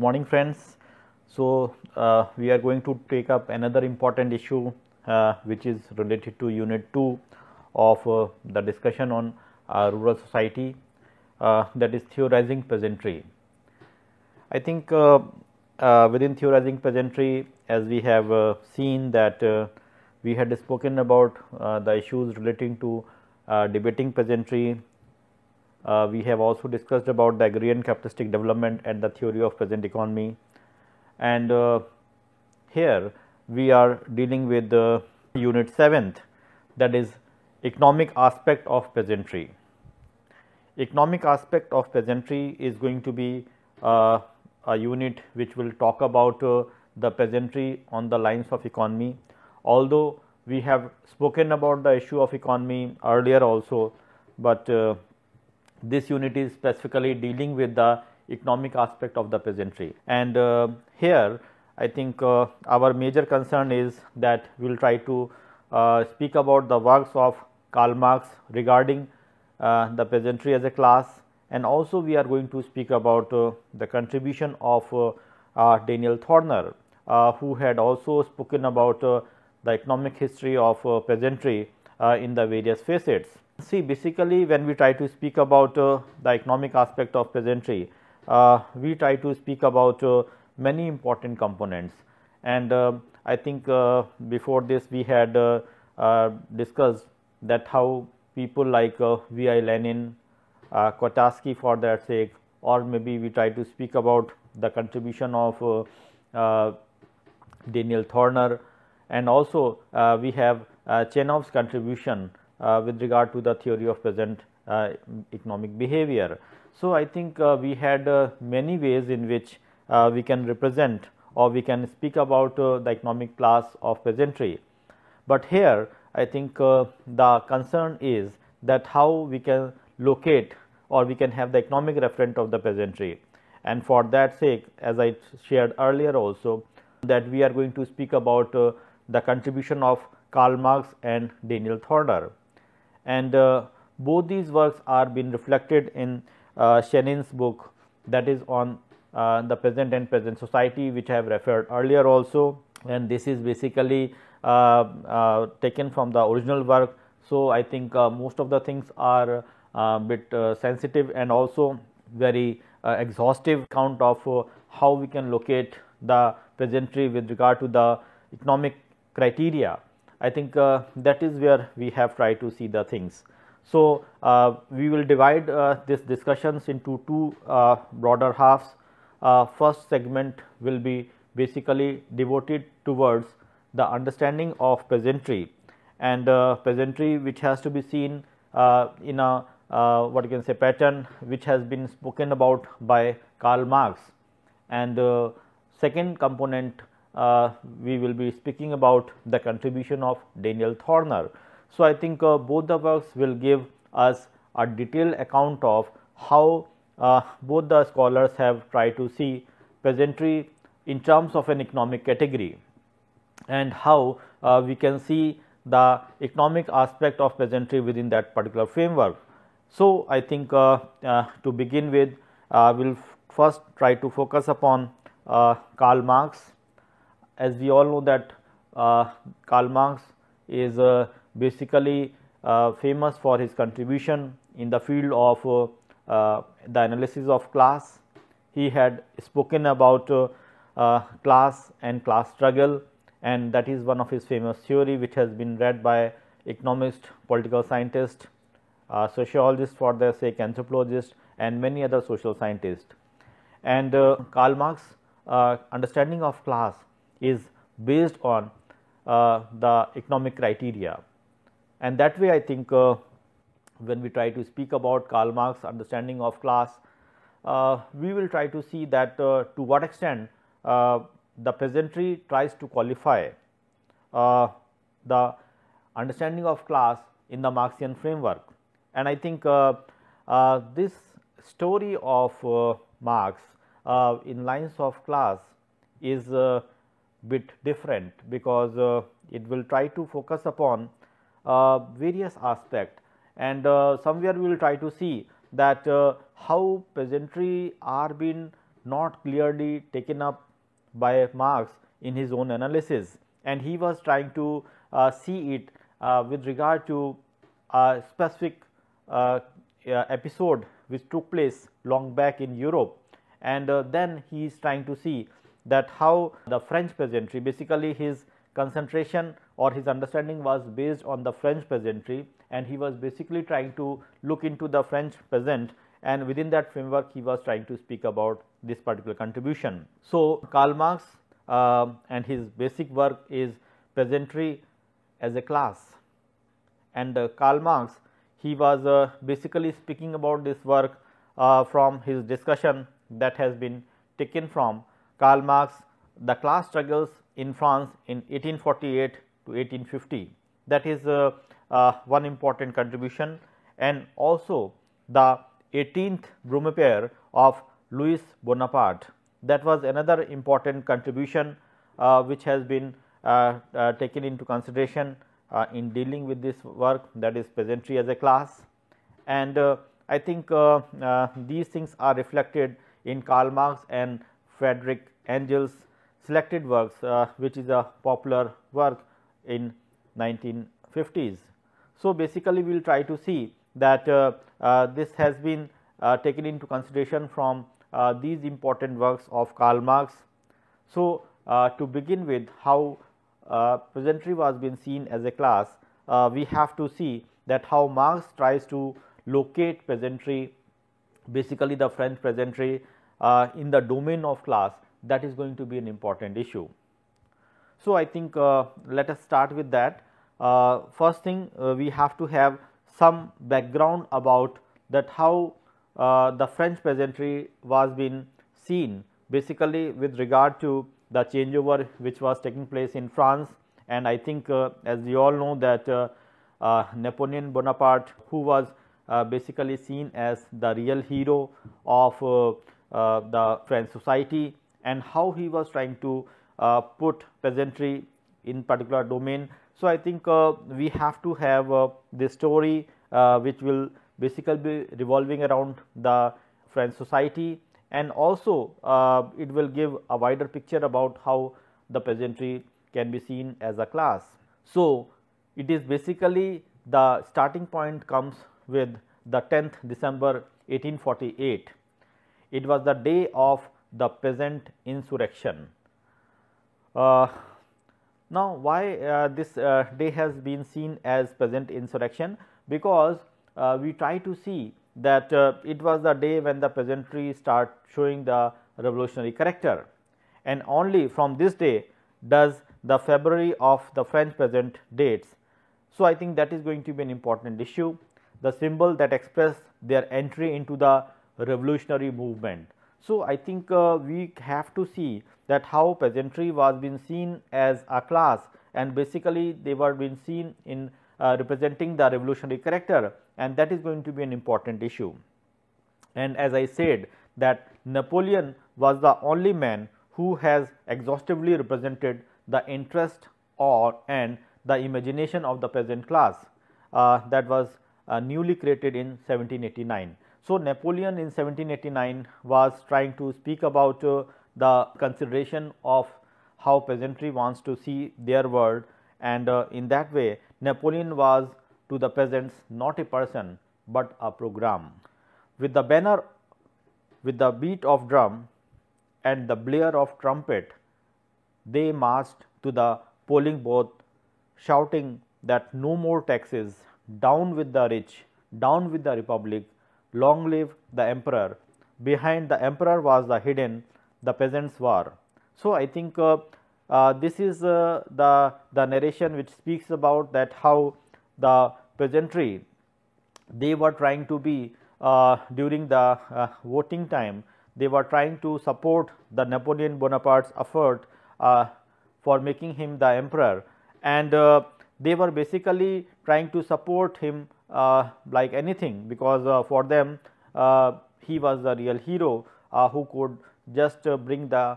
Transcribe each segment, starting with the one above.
Good morning, friends. So, we are going to take up another important issue which is related to Unit 2 of the discussion on rural society, that is theorizing peasantry. I think within theorizing peasantry, as we have seen that we had spoken about the issues relating to debating peasantry. We have also discussed about the agrarian capitalistic development and the theory of peasant economy, and here we are dealing with the unit 7th, that is economic aspect of peasantry. Economic aspect of peasantry is going to be a unit which will talk about the peasantry on the lines of economy. Although we have spoken about the issue of economy earlier also, but this unit is specifically dealing with the economic aspect of the peasantry. And here I think our major concern is that we will try to speak about the works of Karl Marx regarding the peasantry as a class, and also we are going to speak about the contribution of Daniel Thorner, who had also spoken about the economic history of peasantry in the various facets. See, basically when we try to speak about the economic aspect of peasantry, we try to speak about many important components, and I think before this we had discussed that how people like V.I. Lenin, Kotatsky for that sake, or maybe we try to speak about the contribution of Daniel Thorner, and also we have Chenov's contribution with regard to the theory of peasant economic behavior. So, I think we had many ways in which we can represent or we can speak about the economic class of peasantry. But here I think the concern is that how we can locate or we can have the economic referent of the peasantry, and for that sake, as I shared earlier also, that we are going to speak about the contribution of Karl Marx and Daniel Thorner. And both these works are being reflected in Chenin's book, that is on the peasant and peasant society, which I have referred earlier also, and this is basically taken from the original work. So, I think most of the things are bit sensitive and also very exhaustive account of how we can locate the peasantry with regard to the economic criteria. I think that is where we have tried to see the things. So, we will divide this discussions into two broader halves. First segment will be basically devoted towards the understanding of peasantry, and peasantry which has to be seen in a what you can say pattern which has been spoken about by Karl Marx. And second component, we will be speaking about the contribution of Daniel Thorner. So, I think both the works will give us a detailed account of how both the scholars have tried to see peasantry in terms of an economic category, and how we can see the economic aspect of peasantry within that particular framework. So, I think to begin with, we will first try to focus upon Karl Marx. As we all know that Karl Marx is basically famous for his contribution in the field of the analysis of class. He had spoken about class and class struggle, and that is one of his famous theory which has been read by economist, political scientist, sociologist for their sake, anthropologist, and many other social scientists. And Karl Marx understanding of class is based on the economic criteria, and that way I think when we try to speak about Karl Marx understanding of class, we will try to see that to what extent the peasantry tries to qualify the understanding of class in the Marxian framework. And I think this story of Marx in lines of class is bit different, because it will try to focus upon various aspects, and somewhere we will try to see that how peasantry are being not clearly taken up by Marx in his own analysis, and he was trying to see it with regard to a specific episode which took place long back in Europe, and then he is trying to see that how the French peasantry, basically his concentration or his understanding was based on the French peasantry, and he was basically trying to look into the French peasant, and within that framework he was trying to speak about this particular contribution. So, Karl Marx and his basic work is Peasantry as a Class, and Karl Marx, he was basically speaking about this work from his discussion that has been taken from Karl Marx, The Class Struggles in France in 1848 to 1850. That is one important contribution, and also the 18th Brumaire of Louis Bonaparte. That was another important contribution which has been taken into consideration in dealing with this work, that is Peasantry as a Class. And I think these things are reflected in Karl Marx and Friedrich Engel's selected works, which is a popular work in 1950s. So, basically we will try to see that this has been taken into consideration from these important works of Karl Marx. So, to begin with, how peasantry was being seen as a class, we have to see that how Marx tries to locate peasantry, basically the French peasantry, in the domain of class. That is going to be an important issue. So, I think let us start with that. First thing, we have to have some background about that how the French peasantry was being seen, basically with regard to the changeover which was taking place in France. And I think as you all know that Napoleon Bonaparte, who was basically seen as the real hero of the French society, and how he was trying to put peasantry in particular domain. So, I think we have to have this story which will basically be revolving around the French society, and also it will give a wider picture about how the peasantry can be seen as a class. So, it is basically the starting point comes with the 10th December 1848. It was the day of the peasant insurrection. Now, why this day has been seen as peasant insurrection? Because we try to see that it was the day when the peasantry start showing the revolutionary character, and only from this day does the February of the French peasant dates. So, I think that is going to be an important issue, the symbol that express their entry into the revolutionary movement. So, I think we have to see that how peasantry was being seen as a class, and basically they were being seen in representing the revolutionary character, and that is going to be an important issue. And as I said that Napoleon was the only man who has exhaustively represented the interest or and the imagination of the peasant class that was newly created in 1789. So, Napoleon in 1789 was trying to speak about the consideration of how peasantry wants to see their world, and in that way Napoleon was to the peasants not a person but a program. With the banner, with the beat of drum and the blare of trumpet, they marched to the polling booth, shouting that no more taxes, down with the rich, down with the republic, long live the emperor. Behind the emperor was the hidden the peasants' war. So, I think this is the narration which speaks about that how the peasantry, they were trying to be during the voting time, they were trying to support the Napoleon Bonaparte's effort for making him the emperor, and they were basically trying to support him like anything, because for them he was the real hero who could just bring the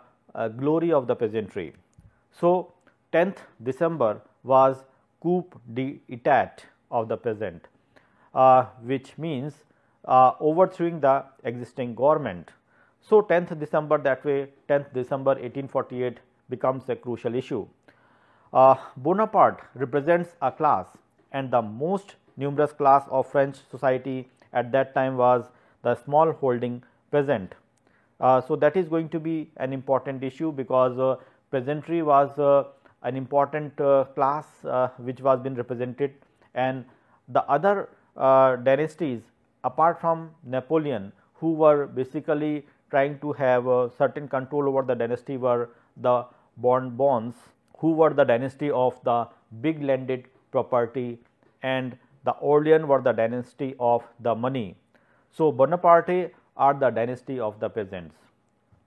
glory of the peasantry. So, 10th December was coup d'état of the peasant, which means overthrowing the existing government. So, 10th December that way, 10th December 1848 becomes a crucial issue. Bonaparte represents a class, and the most numerous class of French society at that time was the small holding peasant. So, that is going to be an important issue, because peasantry was an important class which was being represented, and the other dynasties apart from Napoleon, who were basically trying to have a certain control over the dynasty, were the Bourbons, who were the dynasty of the big landed property, and the Orleans were the dynasty of the money. So, Bonaparte are the dynasty of the peasants,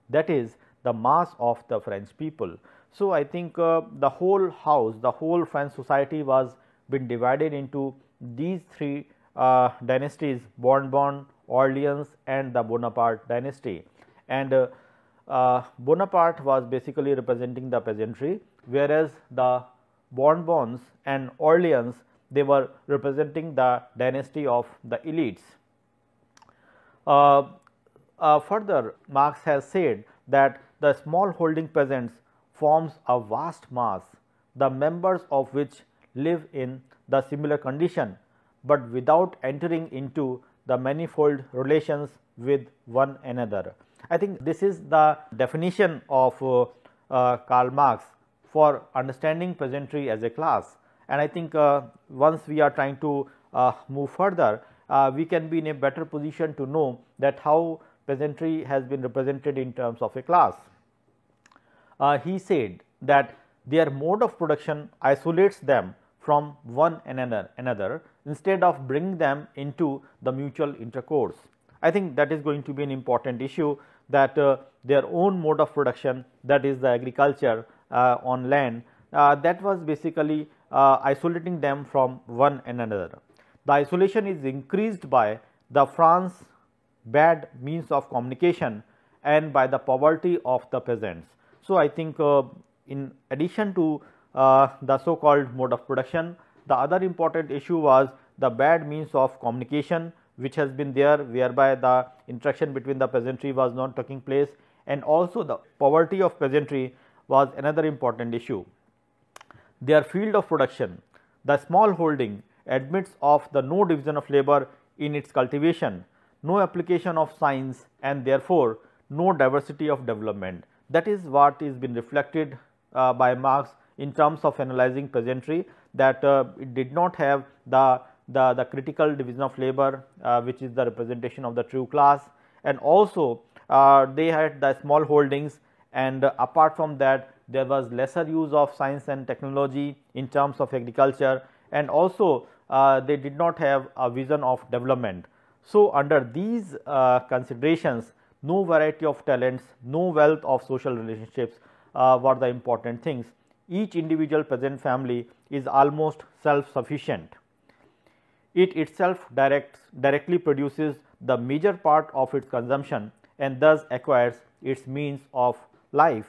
that is the mass of the French people. So, I think the whole house, the whole French society was been divided into these three dynasties: Bourbon, Orleans, and the Bonaparte dynasty. And Bonaparte was basically representing the peasantry, whereas the Bourbons and Orleans, they were representing the dynasty of the elites. Further, Marx has said that the small holding peasants forms a vast mass, the members of which live in the similar condition, but without entering into the manifold relations with one another. I think this is the definition of Karl Marx for understanding peasantry as a class, and I think once we are trying to move further, we can be in a better position to know that how peasantry has been represented in terms of a class. He said that their mode of production isolates them from one another instead of bringing them into the mutual intercourse. I think that is going to be an important issue, that their own mode of production, that is the agriculture on land, that was basically isolating them from one another. The isolation is increased by the France's bad means of communication and by the poverty of the peasants. So, I think in addition to the so called mode of production, the other important issue was the bad means of communication which has been there, whereby the interaction between the peasantry was not taking place, and also the poverty of peasantry was another important issue. Their field of production, the small holding, admits of the no division of labor in its cultivation, no application of science, and therefore no diversity of development. That is what is been reflected by Marx in terms of analyzing peasantry, that it did not have the critical division of labor, which is the representation of the true class, and also they had the small holdings, and apart from that there was lesser use of science and technology in terms of agriculture, and also they did not have a vision of development. So, under these considerations, no variety of talents, no wealth of social relationships were the important things. Each individual peasant family is almost self-sufficient. It itself directly produces the major part of its consumption, and thus acquires its means of life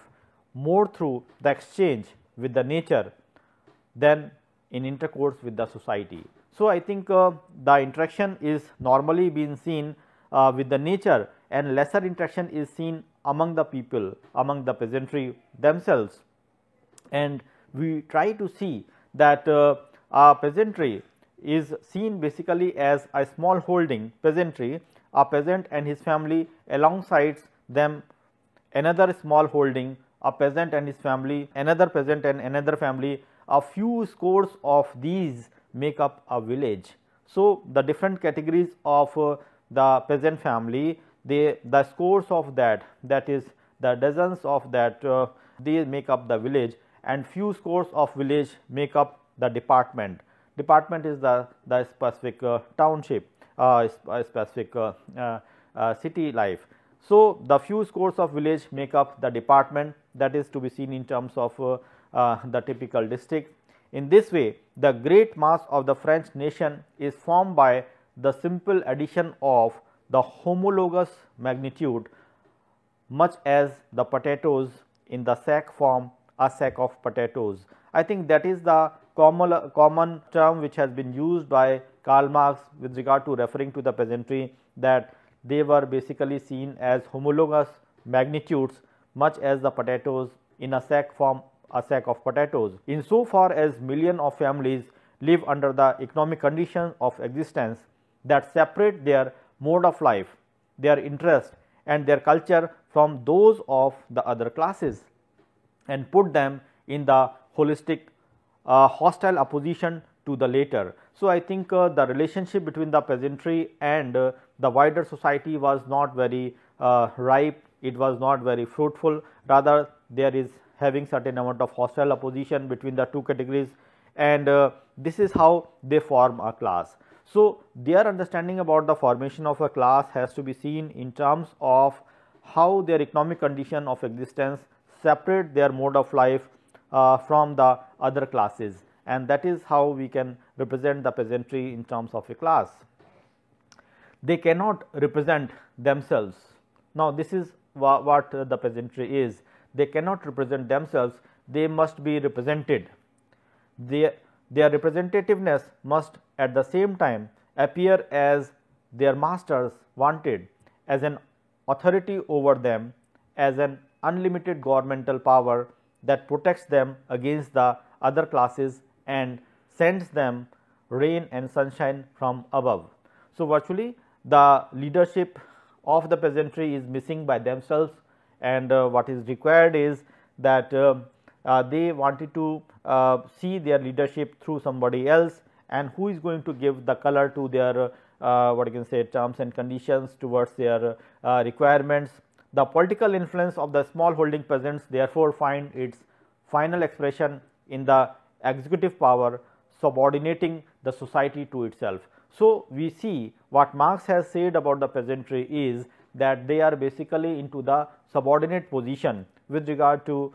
more through the exchange with the nature than in intercourse with the society. So, I think the interaction is normally being seen with the nature, and lesser interaction is seen among the people, among the peasantry themselves. And we try to see that peasantry is seen basically as a small holding peasantry, a peasant and his family, alongside them another small holding, a peasant and his family, another peasant and another family. A few scores of these make up a village. So, the different categories of the peasant family, the scores of that is the dozens of that, they make up the village, and few scores of village make up the department. Department is the specific township, specific city life. So, the few scores of village make up the department, that is to be seen in terms of the typical district. In this way, the great mass of the French nation is formed by the simple addition of the homologous magnitude, much as the potatoes in the sack form a sack of potatoes. I think that is the common term which has been used by Karl Marx with regard to referring to the peasantry, that they were basically seen as homologous magnitudes, much as the potatoes in a sack form a sack of potatoes. Insofar as millions of families live under the economic conditions of existence that separate their mode of life, their interest and their culture from those of the other classes, and put them in the holistic hostile opposition to the latter. So, I think the relationship between the peasantry and the wider society was not very ripe, it was not very fruitful, rather there is having certain amount of hostile opposition between the two categories, and this is how they form a class. So, their understanding about the formation of a class has to be seen in terms of how their economic condition of existence separate their mode of life from the other classes, and that is how we can represent the peasantry in terms of a class. They cannot represent themselves. Now, this is what the peasantry is. They cannot represent themselves, they must be represented. Their representativeness must at the same time appear as their masters wanted, as an authority over them, as an unlimited governmental power that protects them against the other classes and sends them rain and sunshine from above. So, virtually the leadership of the peasantry is missing by themselves, and what is required is that they wanted to see their leadership through somebody else, and who is going to give the color to their what you can say terms and conditions towards their requirements. The political influence of the small holding peasants therefore find its final expression in the executive power subordinating the society to itself. So, we see what Marx has said about the peasantry is that they are basically into the subordinate position with regard to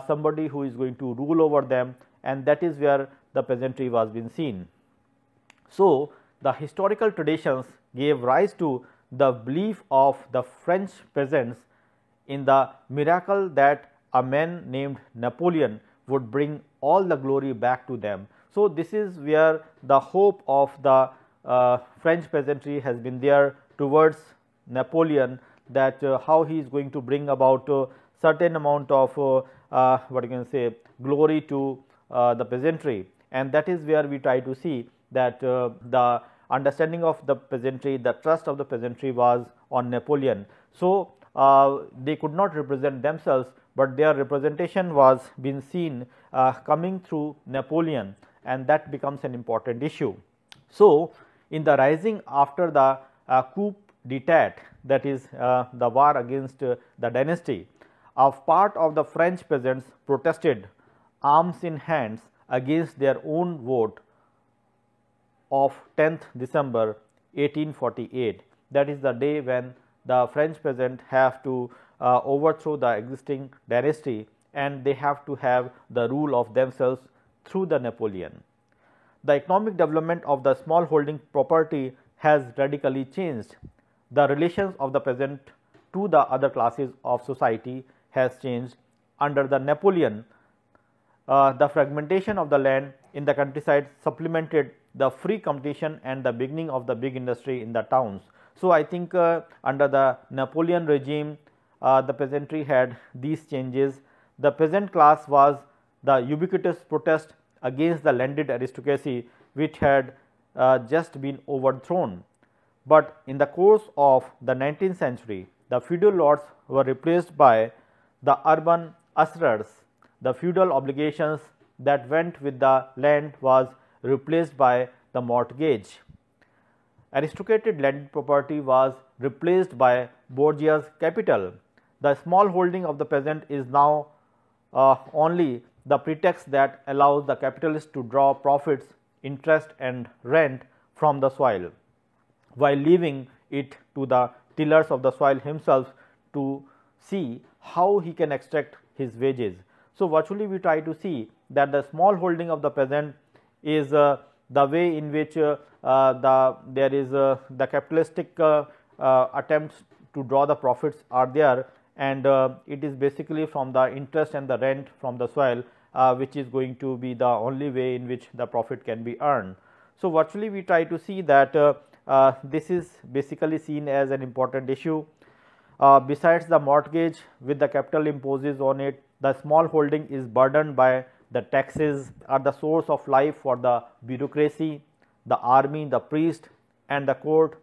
somebody who is going to rule over them, and that is where the peasantry was being seen. So, the historical traditions gave rise to the belief of the French peasants in the miracle that a man named Napoleon would bring all the glory back to them. So, this is where the hope of the French peasantry has been there towards Napoleon, that how he is going to bring about certain amount of what you can say glory to the peasantry, and that is where we try to see that the understanding of the peasantry, the trust of the peasantry was on Napoleon. So, they could not represent themselves, but their representation was being seen coming through Napoleon, and that becomes an important issue. So, in the rising after the coup d'etat, that is the war against the dynasty, a part of the French peasants protested arms in hands against their own vote of 10th December 1848. That is the day when the French peasant have to overthrow the existing dynasty, and they have to have the rule of themselves through the Napoleon. The economic development of the small holding property has radically changed. The relations of the peasant to the other classes of society has changed. Under the Napoleon, the fragmentation of the land in the countryside supplemented the free competition and the beginning of the big industry in the towns. So, I think under the Napoleon regime, the peasantry had these changes. The peasant class was the ubiquitous protest against the landed aristocracy, which had just been overthrown. But in the course of the 19th century, the feudal lords were replaced by the urban usurers. The feudal obligations that went with the land was replaced by the mortgage. Aristocratic landed property was replaced by bourgeois capital. The small holding of the peasant is now only the pretext that allows the capitalist to draw profits, interest and rent from the soil, while leaving it to the tillers of the soil himself to see how he can extract his wages. So, virtually we try to see that the small holding of the peasant is the way in which there is the capitalistic attempts to draw the profits are there, and it is basically from the interest and the rent from the soil which is going to be the only way in which the profit can be earned. So, virtually we try to see that this is basically seen as an important issue. Besides the mortgage with the capital imposes on it, the small holding is burdened by the taxes, are the source of life for the bureaucracy, the army, the priest and the court,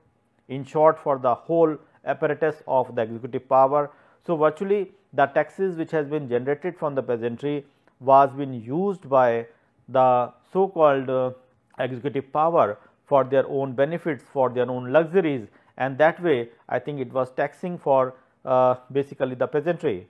in short for the whole apparatus of the executive power. So, virtually the taxes which has been generated from the peasantry was been used by the so called executive power for their own benefits, for their own luxuries, and that way I think it was taxing for basically the peasantry.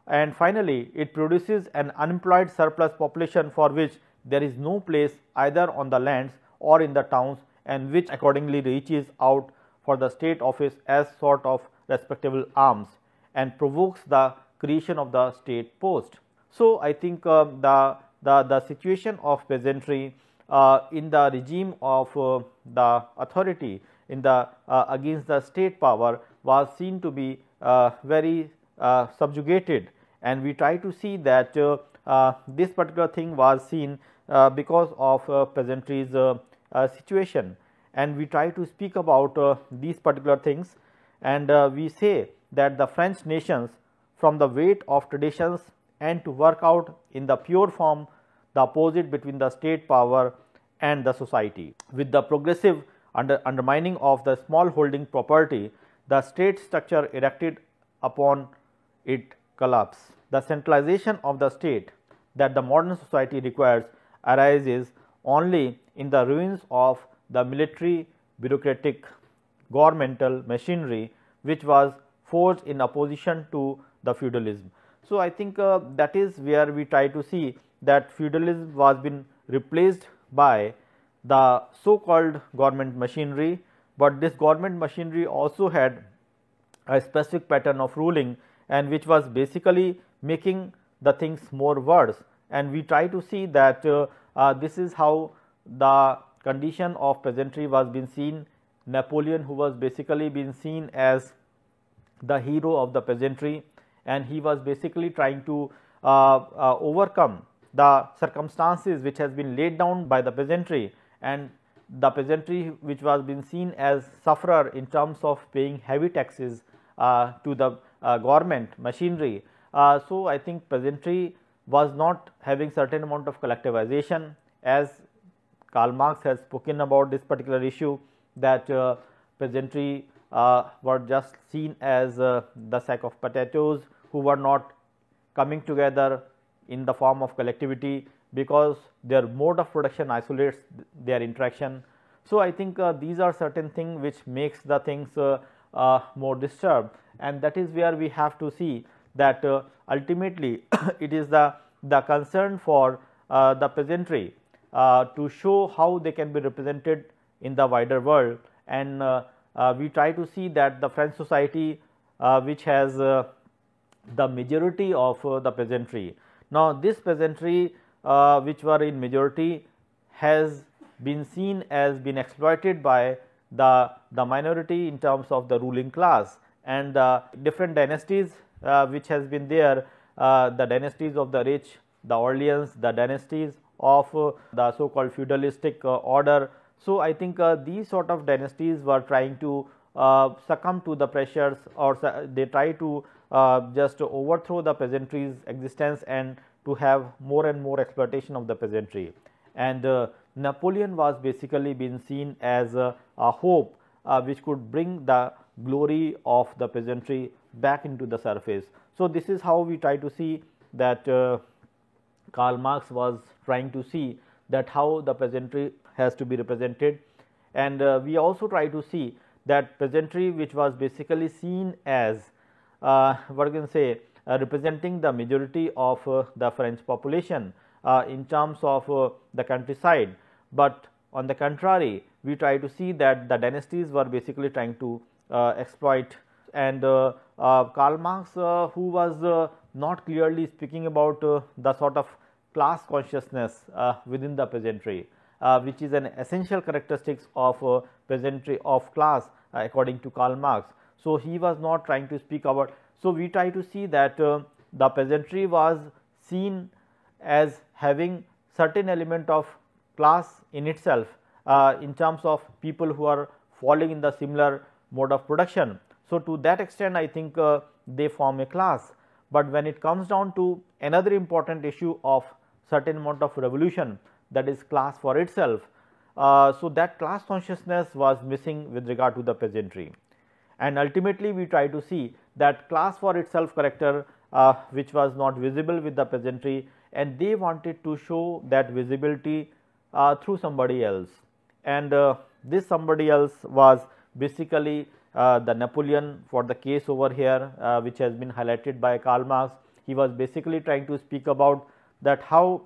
And finally, it produces an unemployed surplus population for which there is no place either on the lands or in the towns, and which accordingly reaches out for the state office as sort of respectable alms and provokes the creation of the state post. So, I think the situation of peasantry in the regime of the authority in the against the state power was seen to be very subjugated, and we try to see that this particular thing was seen because of peasantry's situation, and we try to speak about these particular things, and we say that the French nations from the weight of traditions and to work out in the pure form the opposite between the state power and the society. With the progressive undermining of the small holding property, the state structure erected upon it collapse. The centralization of the state that the modern society requires arises only in the ruins of the military, bureaucratic, governmental machinery which was forged in opposition to the feudalism. So, I think that is where we try to see that feudalism was been replaced by the so called government machinery, but this government machinery also had a specific pattern of ruling, and which was basically making the things more worse, and we try to see that this is how the condition of peasantry was being seen. Napoleon, who was basically being seen as the hero of the peasantry, and he was basically trying to overcome the circumstances which has been laid down by the peasantry, and the peasantry which was being seen as sufferer in terms of paying heavy taxes to the government machinery. So, I think peasantry was not having certain amount of collectivization, as Karl Marx has spoken about this particular issue, that peasantry were just seen as the sack of potatoes who were not coming together in the form of collectivity, because their mode of production isolates their interaction. So, I think these are certain things which makes the things more disturbed, and that is where we have to see that ultimately it is the concern for the peasantry to show how they can be represented in the wider world, and we try to see that the French society which has the majority of the peasantry. Now, this peasantry which were in majority has been seen as been exploited by the minority in terms of the ruling class, and the different dynasties which has been there, the dynasties of the rich, the Orleans, the dynasties of the so called feudalistic order. So, I think these sort of dynasties were trying to succumb to the pressures, or they try to just overthrow the peasantry's existence and to have more and more exploitation of the peasantry. And Napoleon was basically been seen as a hope which could bring the glory of the peasantry back into the surface. So, this is how we try to see that Karl Marx was trying to see that how the peasantry has to be represented, and we also try to see that peasantry which was basically seen as what you can say representing the majority of the French population in terms of the countryside, but on the contrary we try to see that the dynasties were basically trying to exploit. And Karl Marx, who was not clearly speaking about the sort of class consciousness within the peasantry, which is an essential characteristics of peasantry of class according to Karl Marx. So, he was not trying to speak about. So, we try to see that the peasantry was seen as having certain element of class in itself in terms of people who are falling in the similar mode of production. So, to that extent I think they form a class, but when it comes down to another important issue of certain amount of revolution, that is class for itself. So, that class consciousness was missing with regard to the peasantry, and ultimately we try to see that class for itself character which was not visible with the peasantry, and they wanted to show that visibility through somebody else, and this somebody else was basically the Napoleon for the case over here, which has been highlighted by Karl Marx. He was basically trying to speak about that how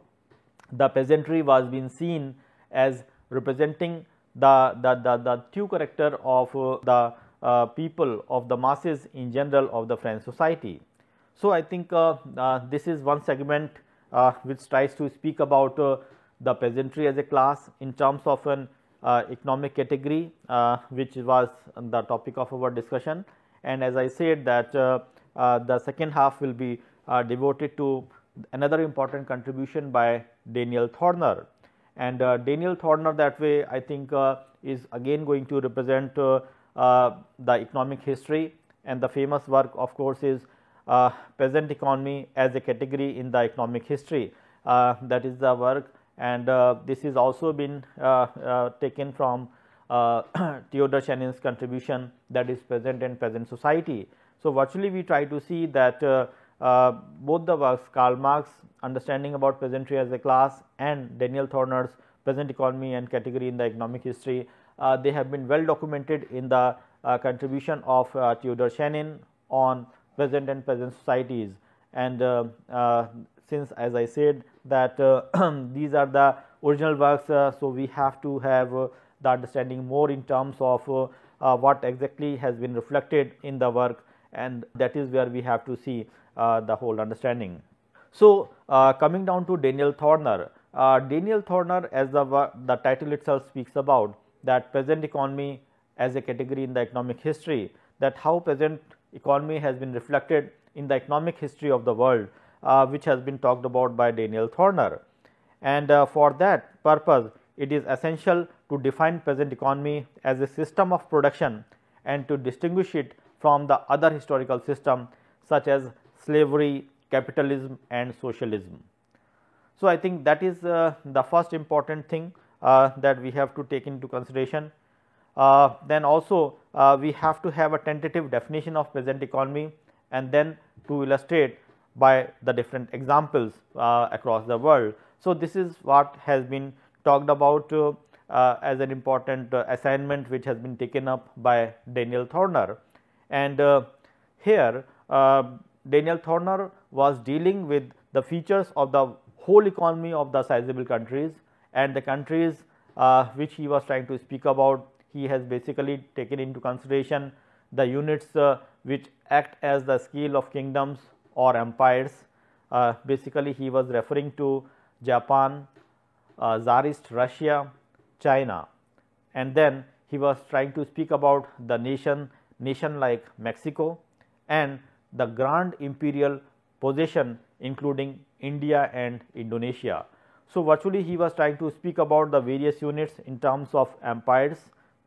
the peasantry was being seen as representing the true character of the people, of the masses in general of the French society. So, I think this is one segment which tries to speak about the peasantry as a class in terms of an economic category, which was the topic of our discussion. And as I said that the second half will be devoted to another important contribution by Daniel Thorner, and Daniel Thorner that way I think is again going to represent the economic history, and the famous work of course is Peasant Economy as a Category in the Economic History. That is the work, and this is also been taken from Theodore Chenin's contribution, that is Peasant and Peasant Society. So, virtually we try to see that both the works, Karl Marx Understanding about Peasantry as a Class and Daniel Thorner's Peasant Economy and Category in the Economic History, they have been well documented in the contribution of Theodore Chenin on peasant and peasant societies. And since as I said that these are the original works, so we have to have the understanding more in terms of what exactly has been reflected in the work, and that is where we have to see the whole understanding. So, coming down to Daniel Thorner, as the title itself speaks about, that peasant economy as a category in the economic history, that how peasant economy has been reflected in the economic history of the world, which has been talked about by Daniel Thorner. And for that purpose, it is essential to define peasant economy as a system of production and to distinguish it from the other historical system such as slavery, capitalism and socialism. So, I think that is the first important thing that we have to take into consideration. Then also we have to have a tentative definition of peasant economy, and then to illustrate by the different examples across the world. So, this is what has been talked about as an important assignment which has been taken up by Daniel Thorner. And here Daniel Thorner was dealing with the features of the whole economy of the sizable countries, and the countries which he was trying to speak about, he has basically taken into consideration the units which act as the scale of kingdoms or empires. Basically he was referring to Japan, Tsarist Russia, China, and then he was trying to speak about the nation like Mexico and the grand imperial possession including India and Indonesia. So, virtually he was trying to speak about the various units in terms of empires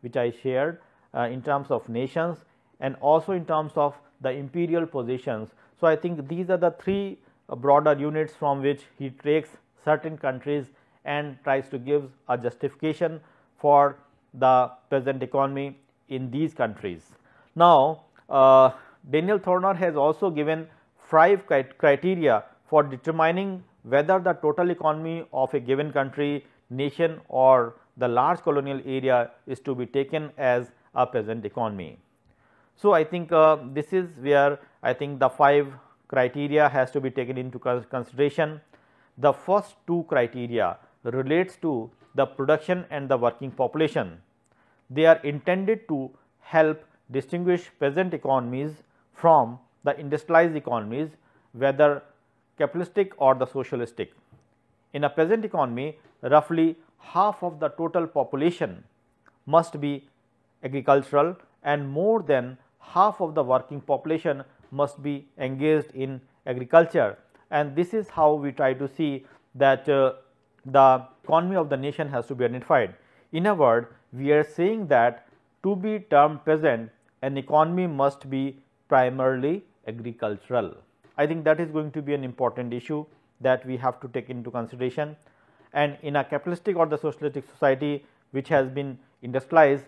which I shared, in terms of nations, and also in terms of the imperial possessions. So, I think these are the three broader units from which he takes certain countries and tries to give a justification for the peasant economy in these countries. Now, Daniel Thorner has also given 5 criteria for determining whether the total economy of a given country, nation or the large colonial area is to be taken as a peasant economy. So, I think this is where I think the 5 criteria has to be taken into consideration. The first 2 criteria relates to the production and the working population. They are intended to help distinguish peasant economies from the industrialized economies, whether capitalistic or the socialistic. In a peasant economy, roughly half of the total population must be agricultural and more than half of the working population must be engaged in agriculture, and this is how we try to see that the economy of the nation has to be identified. In a word, we are saying that to be termed peasant, an economy must be primarily agricultural. I think that is going to be an important issue that we have to take into consideration. And in a capitalistic or the socialistic society which has been industrialized,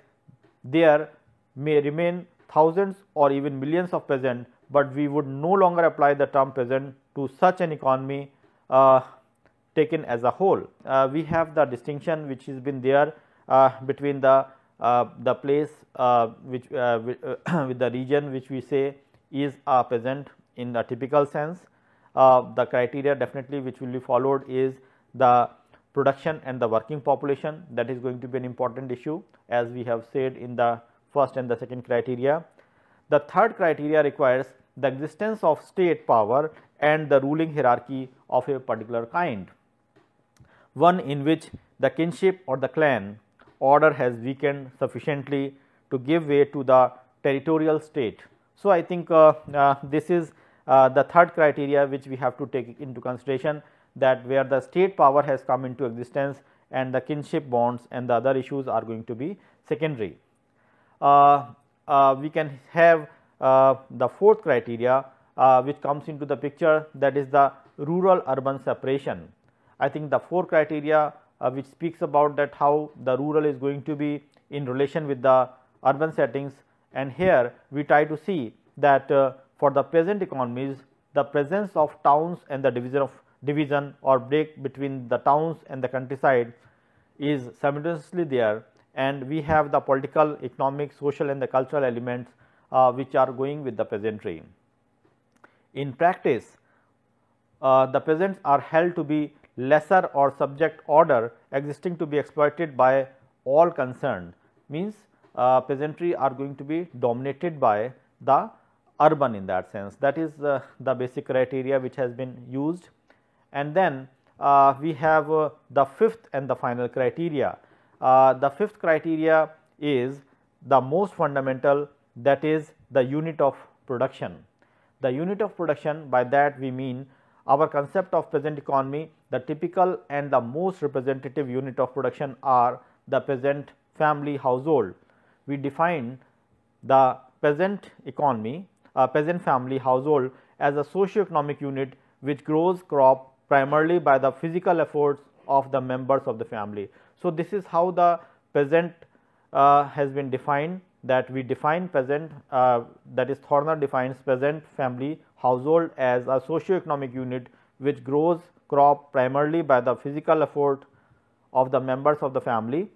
there may remain thousands or even millions of peasants, but we would no longer apply the term peasant to such an economy taken as a whole. We have the distinction which has been there between the place which with the region which we say is a peasant in the typical sense. The criteria definitely which will be followed is the production and the working population. That is going to be an important issue, as we have said in the first and the second criteria. The third criteria requires the existence of state power and the ruling hierarchy of a particular kind, one in which the kinship or the clan order has weakened sufficiently to give way to the territorial state. So, I think this is the third criteria which we have to take into consideration, that where the state power has come into existence and the kinship bonds and the other issues are going to be secondary. We can have the fourth criteria which comes into the picture, that is the rural urban separation. I think the four criteria which speaks about that how the rural is going to be in relation with the urban settings, and here we try to see that for the peasant economies, the presence of towns and the division or break between the towns and the countryside is simultaneously there, and we have the political, economic, social and the cultural elements which are going with the peasantry. In practice, the peasants are held to be lesser or subject order existing to be exploited by all concerned, means peasantry are going to be dominated by the urban in that sense. That is the basic criteria which has been used. And then we have the fifth and the final criteria. The fifth criteria is the most fundamental, that is the unit of production. The unit of production, by that we mean our concept of peasant economy, the typical and the most representative unit of production are the peasant family household. We define the peasant economy, peasant family household as a socio-economic unit which grows crop primarily by the physical efforts of the members of the family. So, this is how the peasant has been defined, that we define peasant, that is Thorner defines peasant family household as a socio-economic unit which grows crop primarily by the physical effort of the members of the family.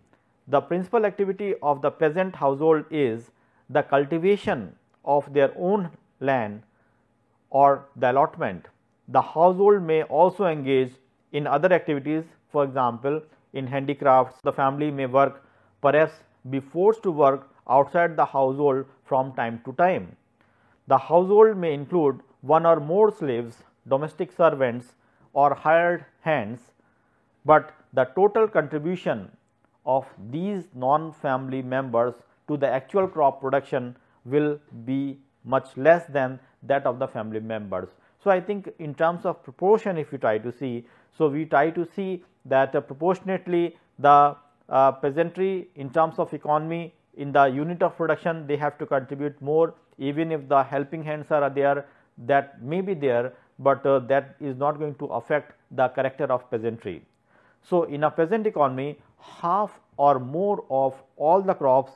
The principal activity of the peasant household is the cultivation of their own land or the allotment. The household may also engage in other activities, for example, in handicrafts. The family may work, perhaps be forced to work outside the household from time to time. The household may include one or more slaves, domestic servants or hired hands, but the total contribution of these non-family members to the actual crop production will be much less than that of the family members. So, I think in terms of proportion, if you try to see, so we try to see that proportionately the peasantry in terms of economy in the unit of production, they have to contribute more, even if the helping hands are there, that may be there, but that is not going to affect the character of peasantry. So, in a peasant economy, half or more of all the crops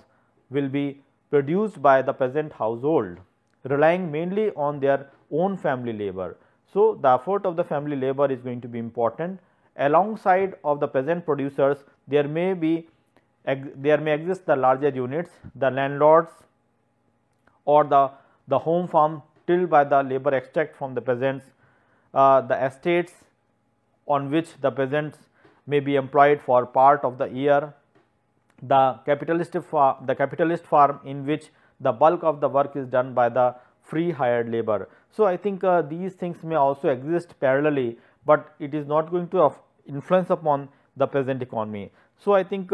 will be produced by the peasant household, relying mainly on their own family labor. So, the effort of the family labor is going to be important. Alongside of the peasant producers, there may exist the larger units, the landlords or the home farm tilled by the labor extract from the peasants, the estates on which the peasants may be employed for part of the year, the capitalist farm in which the bulk of the work is done by the free hired labor. So, I think these things may also exist parallelly, but it is not going to influence upon the peasant economy. So, I think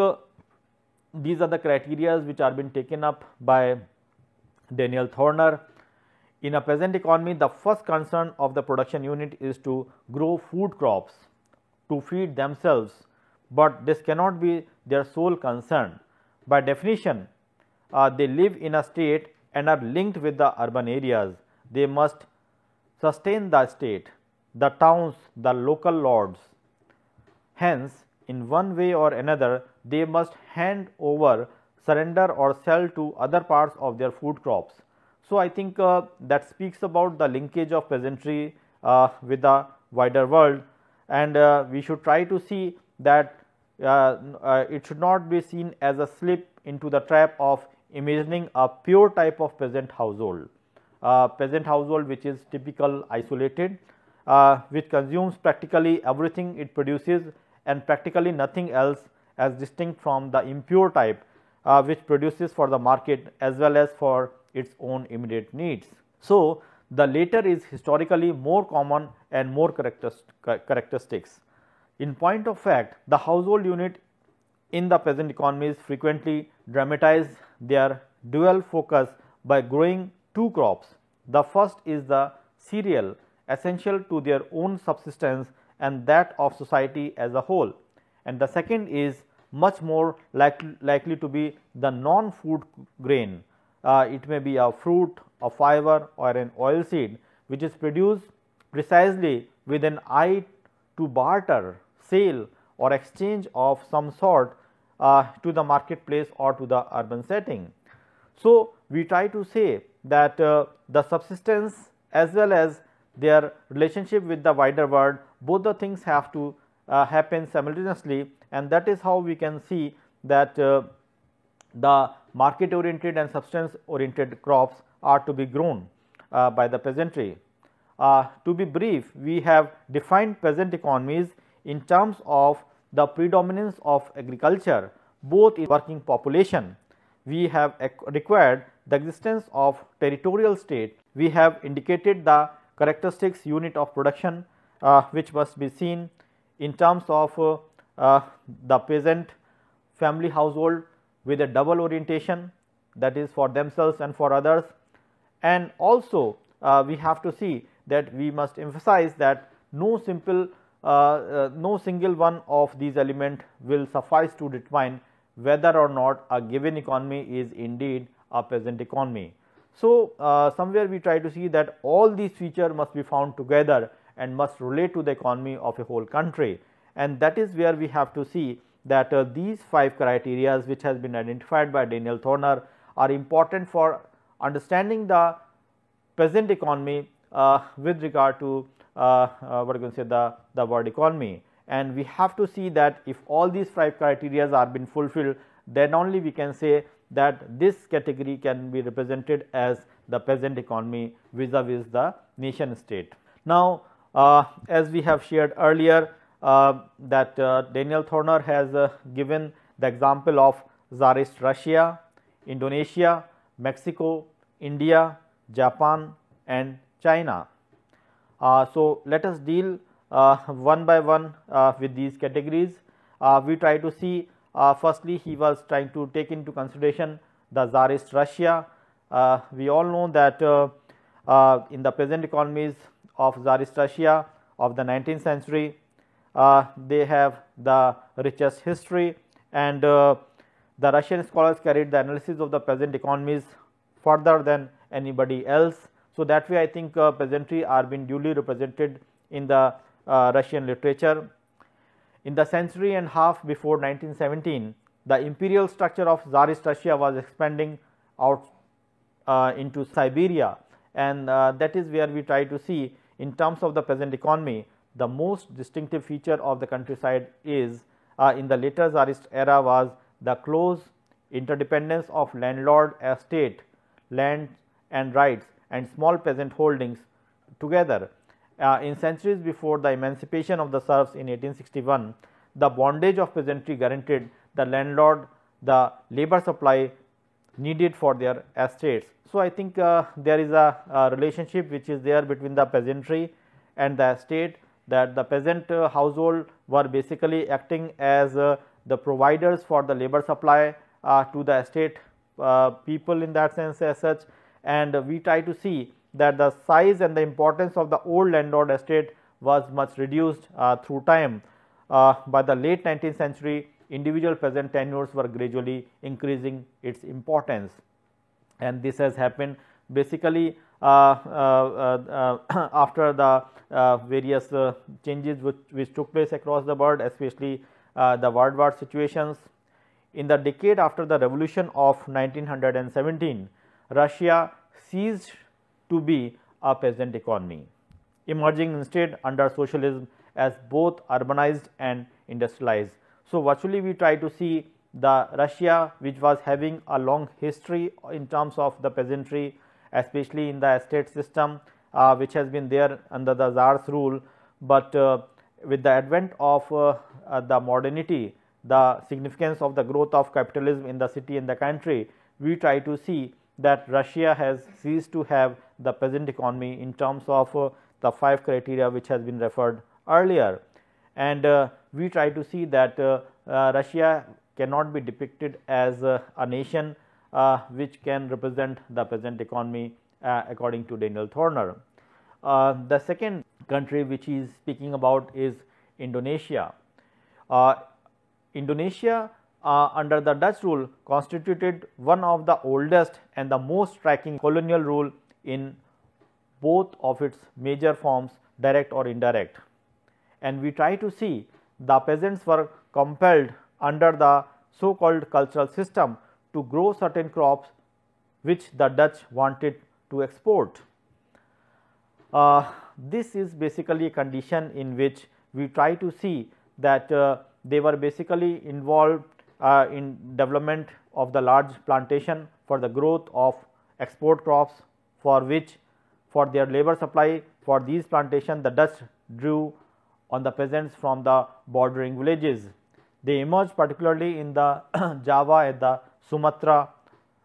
these are the criteria which are being taken up by Daniel Thorner. In a peasant economy, the first concern of the production unit is to grow food crops to feed themselves, but this cannot be their sole concern. By definition, they live in a state and are linked with the urban areas. They must sustain the state, the towns, the local lords. Hence, in one way or another, they must hand over, surrender or sell to other parts of their food crops. So, I think that speaks about the linkage of peasantry with the wider world, and we should try to see that it should not be seen as a slip into the trap of imagining a pure type of peasant household. Peasant household which is typical isolated, which consumes practically everything it produces and practically nothing else, as distinct from the impure type which produces for the market as well as for its own immediate needs. So, the latter is historically more common and more characteristics. In point of fact, the household unit in the peasant economies frequently dramatize their dual focus by growing two crops. The first is the cereal, essential to their own subsistence and that of society as a whole, and the second is much more likely to be the non-food grain. It may be a fruit, a fiber or an oil seed which is produced precisely with an eye to barter, sale or exchange of some sort to the marketplace or to the urban setting. So, we try to say that the subsistence as well as their relationship with the wider world, both the things have to happen simultaneously, and that is how we can see that the market oriented and substance oriented crops are to be grown by the peasantry. To be brief, we have defined peasant economies in terms of the predominance of agriculture both in working population. We have required the existence of territorial state. We have indicated the characteristics unit of production which must be seen in terms of the peasant family household with a double orientation, that is for themselves and for others. And also we have to see that we must emphasize that no single one of these elements will suffice to determine whether or not a given economy is indeed a peasant economy. So, somewhere we try to see that all these features must be found together and must relate to the economy of a whole country, and that is where we have to see that these 5 criteria which has been identified by Daniel Thorner are important for understanding the peasant economy with regard to what you can say the world economy. And we have to see that if all these 5 criteria are been fulfilled, then only we can say that this category can be represented as the peasant economy vis-a-vis the nation state. Now, as we have shared earlier that Daniel Thorner has given the example of Tsarist Russia, Indonesia, Mexico, India, Japan and China. So, let us deal one by one with these categories. We try to see firstly he was trying to take into consideration the Tsarist Russia. We all know that in the peasant economies of Tsarist Russia of the 19th century, they have the richest history, and the Russian scholars carried the analysis of the peasant economies further than anybody else. So, that way I think peasantry are being duly represented in the Russian literature. In the century and half before 1917, the imperial structure of Tsarist Russia was expanding out into Siberia, and that is where we try to see in terms of the peasant economy, the most distinctive feature of the countryside is in the later Tsarist era was the close interdependence of landlord estate, land and rights and small peasant holdings together. In centuries before the emancipation of the serfs in 1861, the bondage of peasantry guaranteed the landlord the labor supply needed for their estates. So, I think there is a relationship which is there between the peasantry and the estate, that the peasant household were basically acting as the providers for the labor supply to the estate people in that sense as such, and we try to see that the size and the importance of the old landlord estate was much reduced through time. By the late 19th century, individual peasant tenures were gradually increasing its importance, and this has happened basically after the various changes which took place across the world, especially the World War situations. In the decade after the revolution of 1917, Russia ceased to be a peasant economy, emerging instead under socialism as both urbanized and industrialized. So, virtually we try to see the Russia which was having a long history in terms of the peasantry, especially in the estate system which has been there under the Tsar's rule, but with the advent of the modernity, the significance of the growth of capitalism in the city and the country, we try to see that Russia has ceased to have the peasant economy in terms of the 5 criteria which has been referred earlier, and we try to see that Russia cannot be depicted as a nation which can represent the peasant economy according to Daniel Thorner. The second country which he is speaking about is Indonesia. Indonesia under the Dutch rule constituted one of the oldest and the most striking colonial rule in both of its major forms, direct or indirect. And we try to see the peasants were compelled under the so called cultural system to grow certain crops which the Dutch wanted to export. This is basically a condition in which we try to see that they were basically involved in development of the large plantation for the growth of export crops, for which for their labor supply for these plantations the Dutch drew on the peasants from the bordering villages. They emerged particularly in the Java and the Sumatra,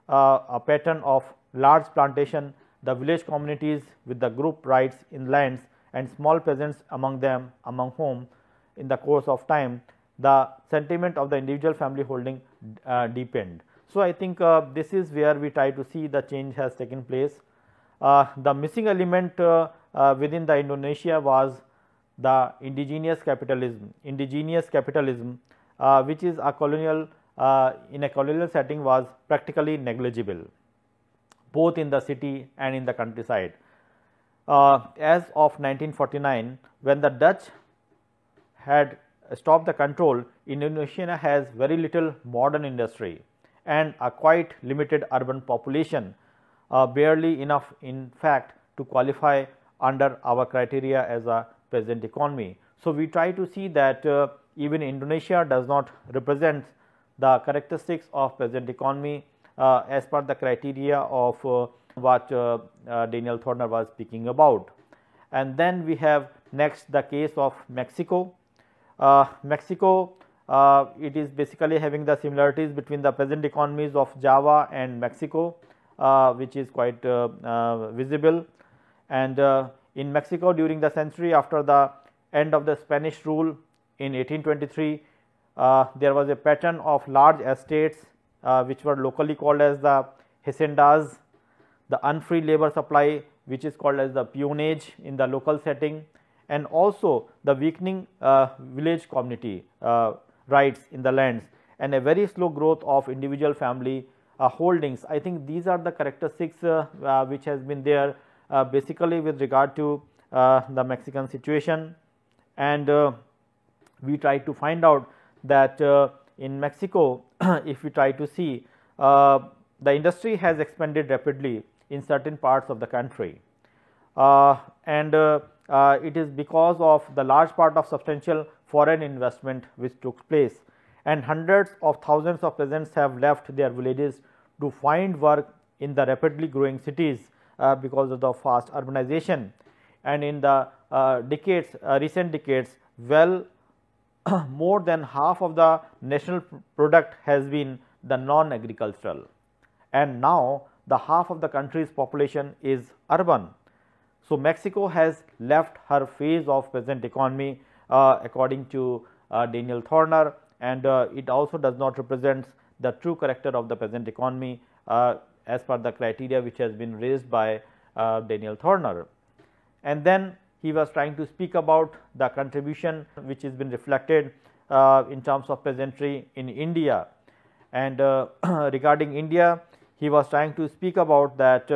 a pattern of large plantation, the village communities with the group rights in lands and small peasants among them, among whom in the course of time the sentiment of the individual family holding deepened. So, I think this is where we try to see the change has taken place. The missing element within the Indonesia was the indigenous capitalism, which is a colonial in a colonial setting was practically negligible both in the city and in the countryside. As of 1949, when the Dutch had stopped the control, Indonesia has very little modern industry and a quite limited urban population, barely enough in fact to qualify under our criteria as a peasant economy. So, we try to see that even Indonesia does not represent the characteristics of peasant economy as per the criteria of what Daniel Thorner was speaking about. And then we have next the case of Mexico. Mexico, it is basically having the similarities between the peasant economies of Java and Mexico, which is quite visible. And in Mexico, during the century after the end of the Spanish rule in 1823, there was a pattern of large estates which were locally called as the haciendas, the unfree labor supply which is called as the peonage in the local setting, and also the weakening village community rights in the lands and a very slow growth of individual family holdings. I think these are the characteristics which has been there basically with regard to the Mexican situation, and we try to find out that in Mexico if we try to see the industry has expanded rapidly in certain parts of the country, and it is because of the large part of substantial foreign investment which took place, and hundreds of thousands of peasants have left their villages to find work in the rapidly growing cities because of the fast urbanization. And in the recent decades, well more than half of the national product has been the non-agricultural, and now the half of the country's population is urban. So, Mexico has left her phase of peasant economy according to Daniel Thorner, and it also does not represent the true character of the peasant economy as per the criteria which has been raised by Daniel Thorner. And then he was trying to speak about the contribution which has been reflected in terms of peasantry in India. And regarding India, he was trying to speak about that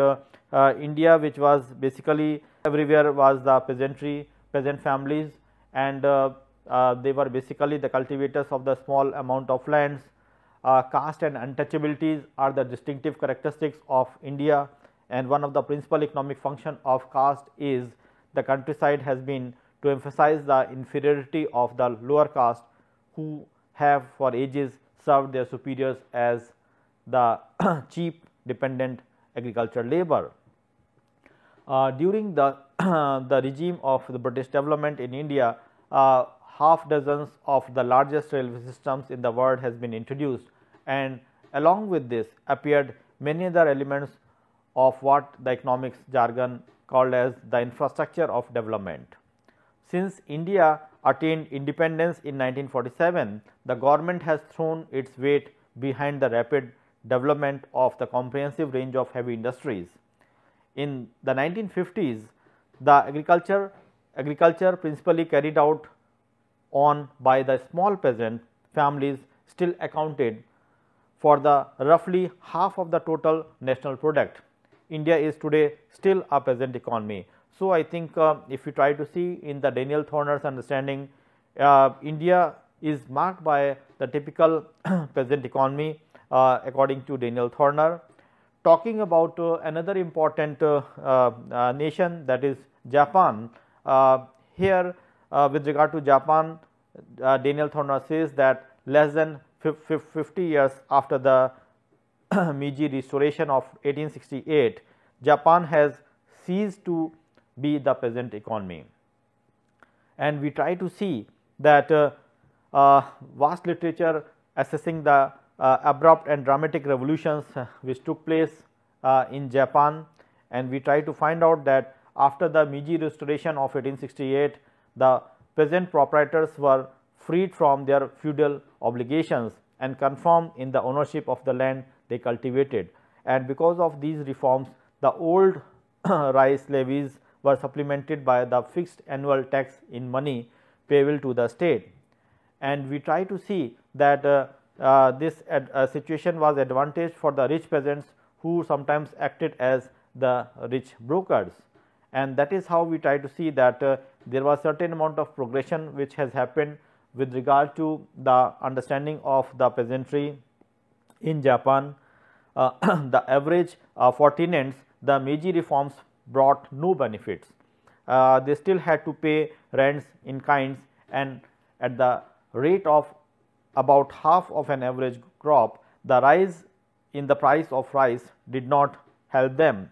India, which was basically everywhere was the peasantry, peasant families, and they were basically the cultivators of the small amount of lands. Caste and untouchabilities are the distinctive characteristics of India, and one of the principal economic function of caste is the countryside has been to emphasize the inferiority of the lower caste who have for ages served their superiors as the cheap dependent agricultural labor. During the the regime of the British development in India, half dozens of the largest railway systems in the world has been introduced, and along with this appeared many other elements of what the economics jargon called as the infrastructure of development. Since India attained independence in 1947, the government has thrown its weight behind the rapid development of the comprehensive range of heavy industries. In the 1950s, the agriculture principally carried out on by the small peasant families still accounted for the roughly half of the total national product. India is today still a peasant economy. So, I think if you try to see in the Daniel Thorner's understanding, India is marked by the typical peasant economy according to Daniel Thorner. Talking about another important nation, that is Japan. Here with regard to Japan, Daniel Thorner says that less than 50 years after the Meiji restoration of 1868, Japan has ceased to be the peasant economy. And we try to see that vast literature assessing the abrupt and dramatic revolutions which took place in Japan, and we try to find out that after the Meiji restoration of 1868, the peasant proprietors were freed from their feudal obligations and confirmed in the ownership of the land they cultivated. And because of these reforms, the old rice levies were supplemented by the fixed annual tax in money payable to the state. And we try to see that this situation was advantage for the rich peasants who sometimes acted as the rich brokers. And that is how we try to see that there was certain amount of progression which has happened with regard to the understanding of the peasantry in Japan. The average for tenants, the Meiji reforms brought no benefits. They still had to pay rents in kinds, and at the rate of about half of an average crop, the rise in the price of rice did not help them,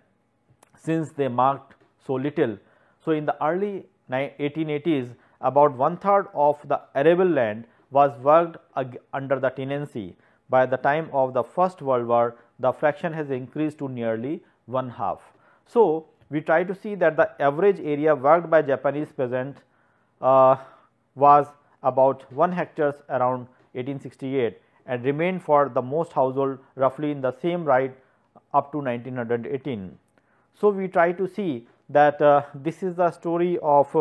since they marked so little. So, in the early 1880s, about 1/3 of the arable land was worked under the tenancy. By the time of the First World War, the fraction has increased to nearly 1/2. So, we try to see that the average area worked by Japanese peasants was about 1 hectare around 1868 and remained for the most household roughly in the same right up to 1918. So, we try to see that this is the story of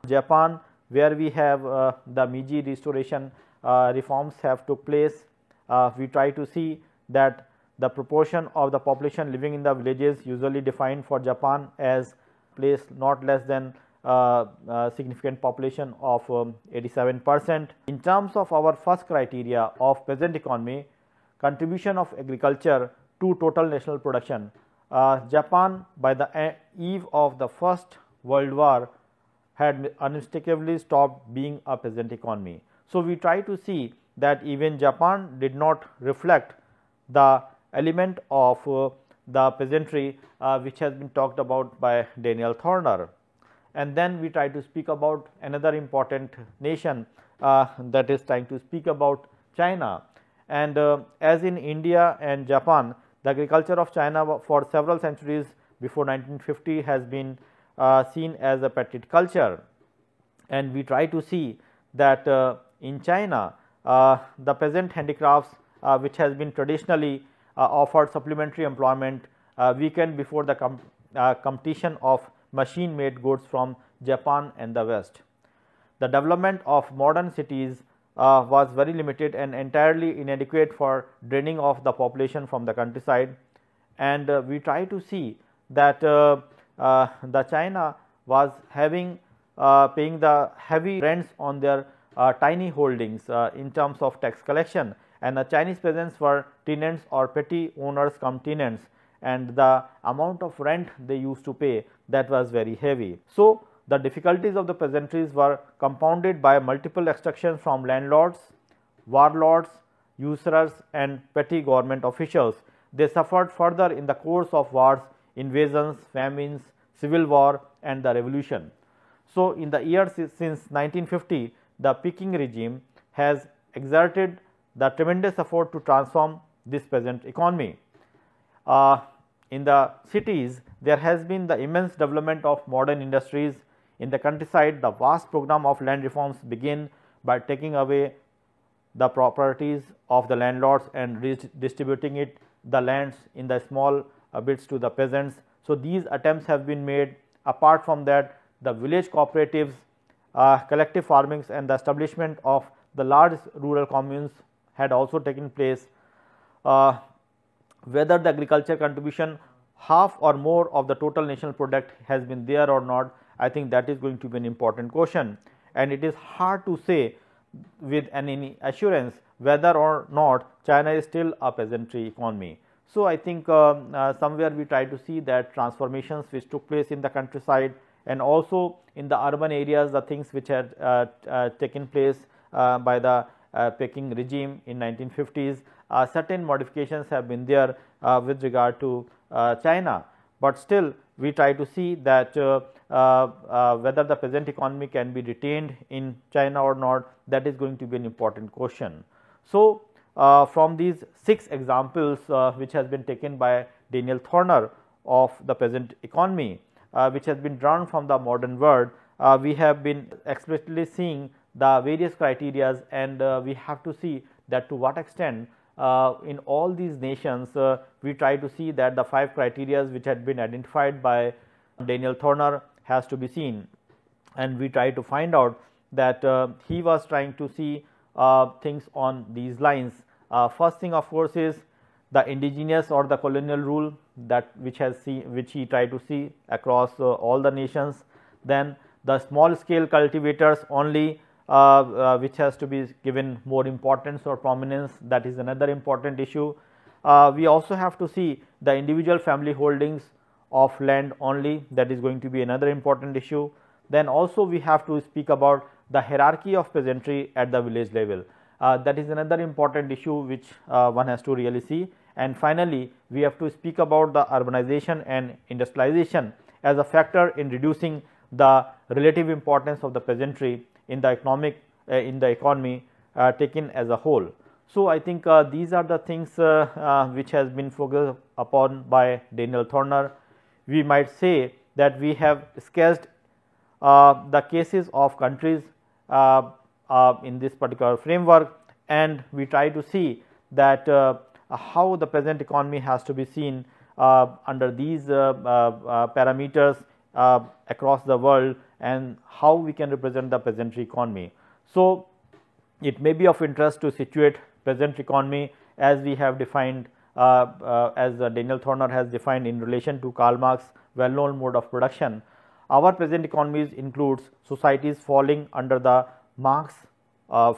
Japan, where we have the Meiji restoration reforms have took place. We try to see that the proportion of the population living in the villages usually defined for Japan as place not less than significant population of 87%. In terms of our first criteria of peasant economy, contribution of agriculture to total national production, Japan by the eve of the First World War had unmistakably stopped being a peasant economy. So, we try to see that even Japan did not reflect the element of the peasantry which has been talked about by Daniel Thorner. And then we try to speak about another important nation, that is trying to speak about China. And as in India and Japan, the agriculture of China for several centuries before 1950 has been seen as a petty culture. And we try to see that in China, the peasant handicrafts which has been traditionally offered supplementary employment weakened before the competition of machine made goods from Japan and the West. The development of modern cities was very limited and entirely inadequate for draining off the population from the countryside. And we try to see that the China was having paying the heavy rents on their tiny holdings in terms of tax collection, and the Chinese peasants were tenants or petty owners cum tenants, and the amount of rent they used to pay, that was very heavy. So, the difficulties of the peasantries were compounded by multiple extractions from landlords, warlords, usurers and petty government officials. They suffered further in the course of wars, invasions, famines, civil war and the revolution. So, in the years since 1950, the Peking regime has exerted the tremendous effort to transform this peasant economy. In the cities, there has been the immense development of modern industries. In the countryside, the vast program of land reforms begin by taking away the properties of the landlords and redistributing the lands in the small bits to the peasants. So, these attempts have been made. Apart from that, the village cooperatives, collective farmings and the establishment of the large rural communes had also taken place. Whether the agriculture contribution half or more of the total national product has been there or not, I think that is going to be an important question, and it is hard to say with any assurance whether or not China is still a peasantry economy. So, I think somewhere we try to see that transformations which took place in the countryside and also in the urban areas, the things which had taken place by the Peking regime in 1950s, certain modifications have been there with regard to China, but still we try to see that whether the peasant economy can be retained in China or not, that is going to be an important question. So, from these 6 examples which has been taken by Daniel Thorner of the peasant economy, which has been drawn from the modern world, we have been explicitly seeing the various criterias, and we have to see that to what extent in all these nations we try to see that the 5 criteria which had been identified by Daniel Thorner has to be seen, and we try to find out that he was trying to see things on these lines. First thing of course is the indigenous or the colonial rule that which he tried to see across all the nations. Then the small scale cultivators only, which has to be given more importance or prominence, that is another important issue. We also have to see the individual family holdings of land only, that is going to be another important issue. Then also we have to speak about the hierarchy of peasantry at the village level, that is another important issue which one has to really see. And finally, we have to speak about the urbanization and industrialization as a factor in reducing the relative importance of the peasantry in the economy taken as a whole. So, I think these are the things which has been focused upon by Daniel Thorner. We might say that we have sketched the cases of countries in this particular framework, and we try to see that how the peasant economy has to be seen under these parameters across the world, and how we can represent the peasantry economy. So, it may be of interest to situate peasant economy as we have defined, as Daniel Thorner has defined in relation to Karl Marx well known mode of production. Our peasant economies includes societies falling under the Marx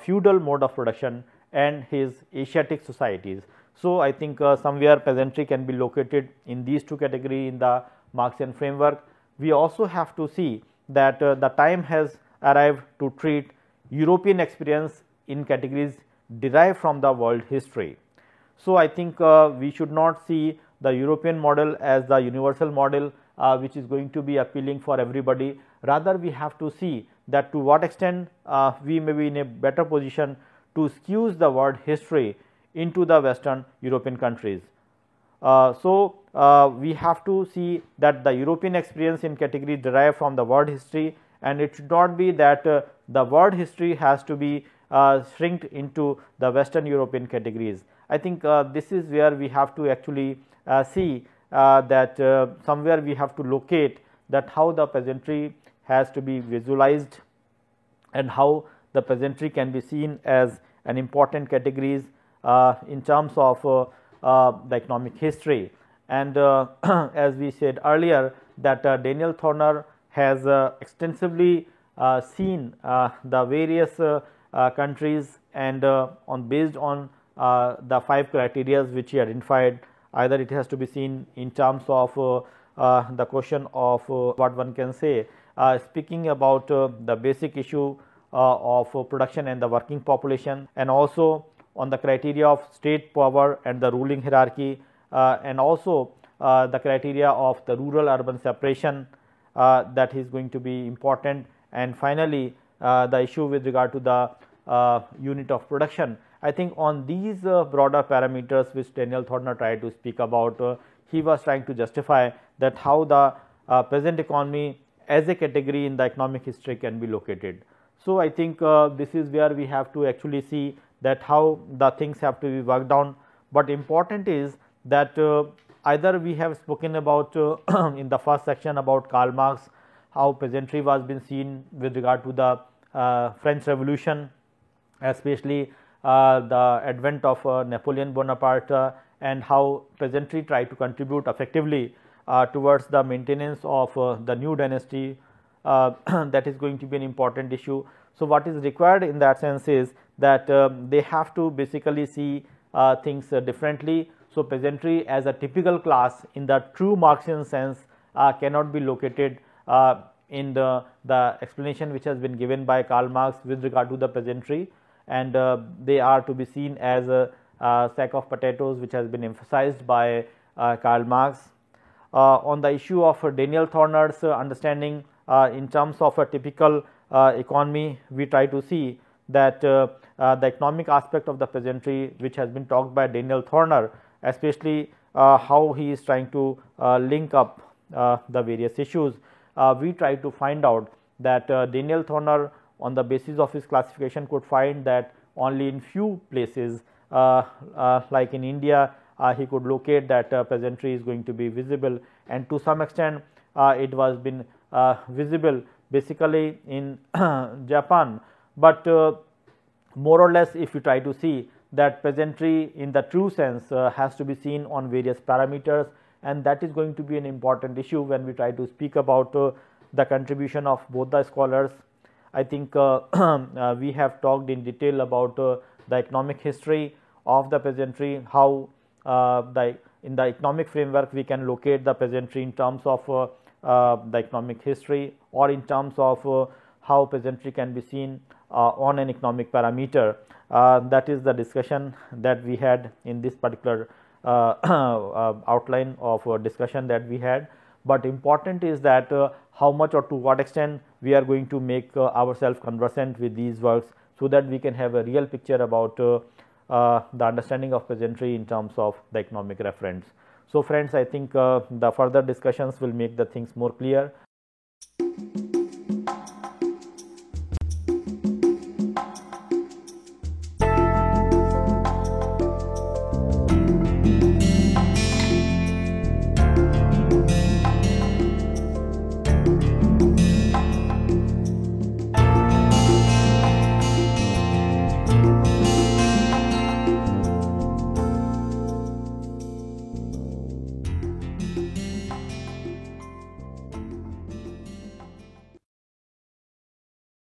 feudal mode of production and his Asiatic societies. So, I think somewhere peasantry can be located in these 2 categories in the Marxian framework. We also have to see that the time has arrived to treat European experience in categories derived from the world history. So, I think we should not see the European model as the universal model which is going to be appealing for everybody. Rather, we have to see that to what extent we may be in a better position to skew the world history into the Western European countries. So, we have to see that the European experience in category derived from the world history, and it should not be that the world history has to be shrinked into the Western European categories. I think this is where we have to actually see that somewhere we have to locate that how the peasantry has to be visualized and how the peasantry can be seen as an important categories in terms of the economic history. And as we said earlier, that Daniel Thorner has extensively seen the various countries, and based on the 5 criteria which he identified, either it has to be seen in terms of the question of what one can say, speaking about the basic issue of production and the working population, and also on the criteria of state power and the ruling hierarchy, and also the criteria of the rural urban separation, that is going to be important, and finally the issue with regard to the unit of production. I think on these broader parameters which Daniel Thorner tried to speak about, he was trying to justify that how the peasant economy as a category in the economic history can be located. So, I think this is where we have to actually see that how the things have to be worked on, but important is that either we have spoken about in the first section about Karl Marx, how peasantry was been seen with regard to the French Revolution, especially the advent of Napoleon Bonaparte, and how peasantry tried to contribute effectively towards the maintenance of the new dynasty. That is going to be an important issue. So, what is required in that sense is that they have to basically see things differently. So, peasantry as a typical class in the true Marxian sense cannot be located in the explanation which has been given by Karl Marx with regard to the peasantry, and they are to be seen as a sack of potatoes, which has been emphasized by Karl Marx. On the issue of Daniel Thorner's understanding in terms of a typical economy, we try to see that the economic aspect of the peasantry which has been talked by Daniel Thorner, especially how he is trying to link up the various issues. We try to find out that Daniel Thorner, on the basis of his classification, could find that only in few places like in India, he could locate that peasantry is going to be visible, and to some extent it was been visible basically in Japan, but more or less if you try to see that peasantry in the true sense has to be seen on various parameters, and that is going to be an important issue when we try to speak about the contribution of both the scholars. I think we have talked in detail about the economic history of the peasantry, how in the economic framework we can locate the peasantry in terms of the economic history, or in terms of how peasantry can be seen on an economic parameter. That is the discussion that we had in this particular outline of discussion that we had. But important is that how much or to what extent we are going to make ourselves conversant with these works, so that we can have a real picture about the understanding of peasantry in terms of the economic reference. So, friends, I think the further discussions will make the things more clear.